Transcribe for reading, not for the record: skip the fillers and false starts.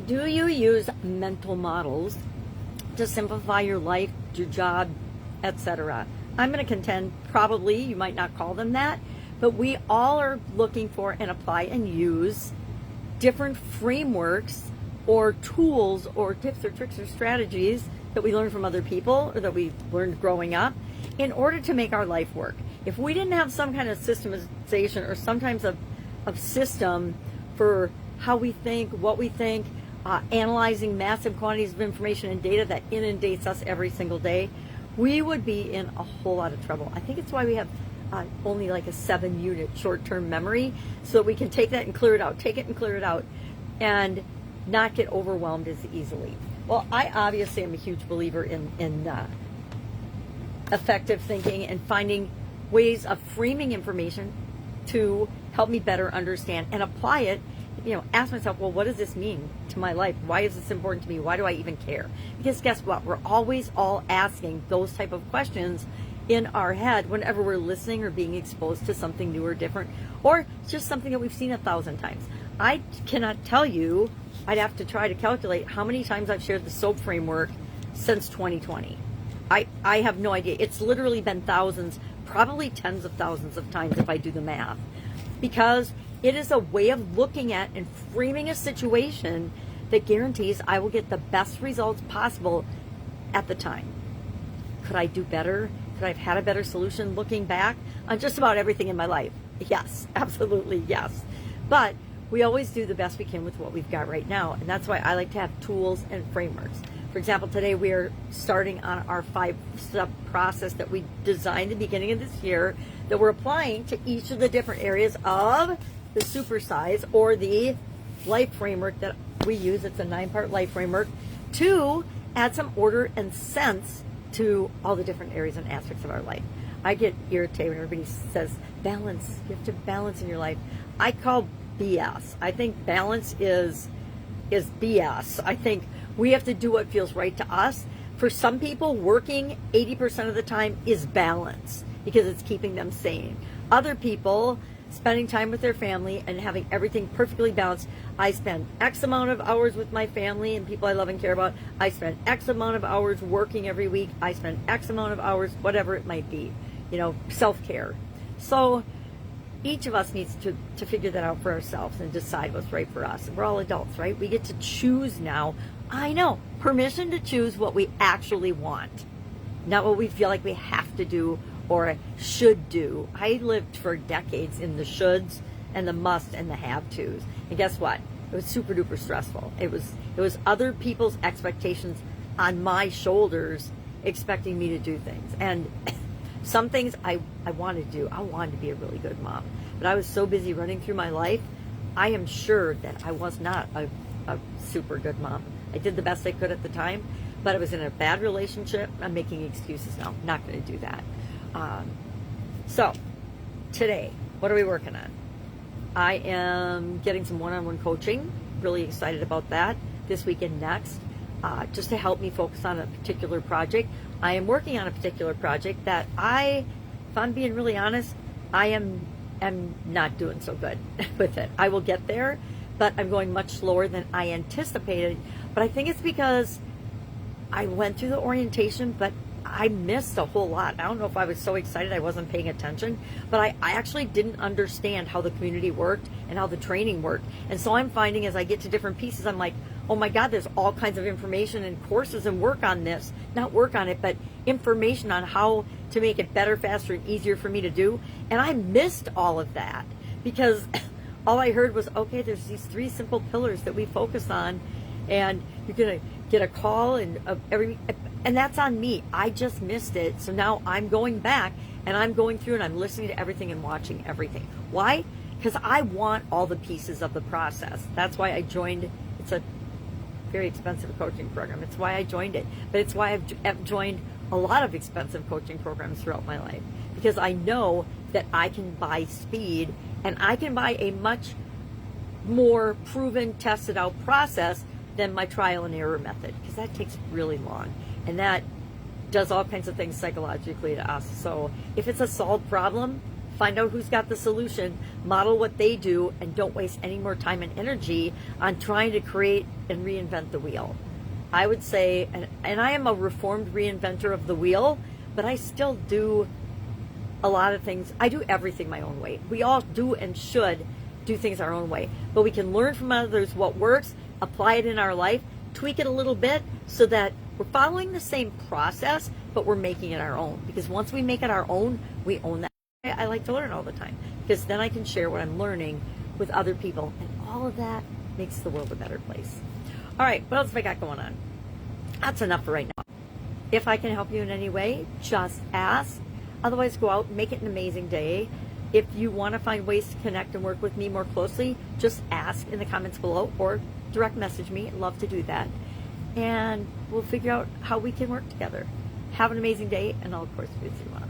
Do you use mental models to simplify your life, your job, etc.? I'm going to contend probably you might not call them that, but we all are looking for and apply and use different frameworks or tools or tips or tricks or strategies that we learn from other people or that we learned growing up in order to make our life work. If we didn't have some kind of systemization or sometimes of system for how we think, what we think, analyzing massive quantities of information and data that inundates us every single day, we would be in a whole lot of trouble. I think it's why we have only like a 7-unit short-term memory, so that we can take that and clear it out, take it and clear it out, and not get overwhelmed as easily. Well, I obviously am a huge believer in effective thinking and finding ways of framing information to help me better understand and apply it. Ask myself, well, what does this mean to my life? Why is this important to me? Why do I even care? Because guess what? We're always all asking those type of questions in our head whenever we're listening or being exposed to something new or different, or just something that we've seen 1,000 times. I cannot tell you, I'd have to try to calculate how many times I've shared the SOAP framework since 2020. I have no idea. It's literally been thousands, probably tens of thousands of times if I do the math, because it is a way of looking at and framing a situation that guarantees I will get the best results possible at the time. Could I do better? Could I have had a better solution looking back on just about everything in my life? Yes, absolutely yes. But we always do the best we can with what we've got right now. And that's why I like to have tools and frameworks. For example, today we are starting on our 5-step process that we designed at the beginning of this year that we're applying to each of the different areas of the supersize or the life framework that we use. It's a 9-part life framework to add some order and sense to all the different areas and aspects of our life. I get irritated when everybody says balance. You have to balance in your life. I call BS. I think balance is BS. I think we have to do what feels right to us. For some people, working 80% of the time is balance because it's keeping them sane. Other people, spending time with their family and having everything perfectly balanced. I spend X amount of hours with my family and people I love and care about. I spend X amount of hours working every week. I spend X amount of hours, whatever it might be, self-care. So each of us needs to figure that out for ourselves and decide what's right for us. We're all adults, right? We get to choose now. I know, permission to choose what we actually want, not what we feel like we have to do or should do. I lived for decades in the shoulds and the must and the have tos. And guess what? It was super duper stressful. It was other people's expectations on my shoulders expecting me to do things. And some things I wanted to do. I wanted to be a really good mom. But I was so busy running through my life, I am sure that I was not a super good mom. I did the best I could at the time, but I was in a bad relationship. I'm making excuses now. I'm not going to do that. So today, what are we working on? I am getting some one-on-one coaching. Really excited about that this week and next, just to help me focus on a particular project. I am working on a particular project that if I'm being really honest, I am not doing so good with it. I will get there, but I'm going much slower than I anticipated. But I think it's because I went through the orientation, but I missed a whole lot. I don't know if I was so excited I wasn't paying attention, but I actually didn't understand how the community worked and how the training worked. And so I'm finding as I get to different pieces, I'm like, oh my God, there's all kinds of information and courses and work on this. Not work on it, but information on how to make it better, faster, and easier for me to do. And I missed all of that because all I heard was, okay, there's these 3 simple pillars that we focus on, and you're going to get a call and that's on me. I just missed it. So now I'm going back and I'm going through and I'm listening to everything and watching everything. Why? Because I want all the pieces of the process. That's why I joined. It's a very expensive coaching program. It's why I joined it. But it's why I've joined a lot of expensive coaching programs throughout my life. Because I know that I can buy speed and I can buy a much more proven, tested out process than my trial and error method. Because that takes really long. And that does all kinds of things psychologically to us. So if it's a solved problem, Find out who's got the solution, model what they do, and don't waste any more time and energy on trying to create and reinvent the wheel. I would say, and I am a reformed reinventor of the wheel, but I still do a lot of things. I do everything my own way. We all do and should do things our own way, but we can learn from others what works, apply it in our life, tweak it a little bit so that we're following the same process, but we're making it our own. Because once we make it our own, we own that. I like to learn all the time because then I can share what I'm learning with other people, and all of that makes the world a better place. All right, what else have I got going on? That's enough for right now. If I can help you in any way, just ask. Otherwise, go out, make it an amazing day. If you want to find ways to connect and work with me more closely, just ask in the comments below or direct message me. I'd love to do that. And we'll figure out how we can work together. Have an amazing day, and I'll, of course, be with you tomorrow.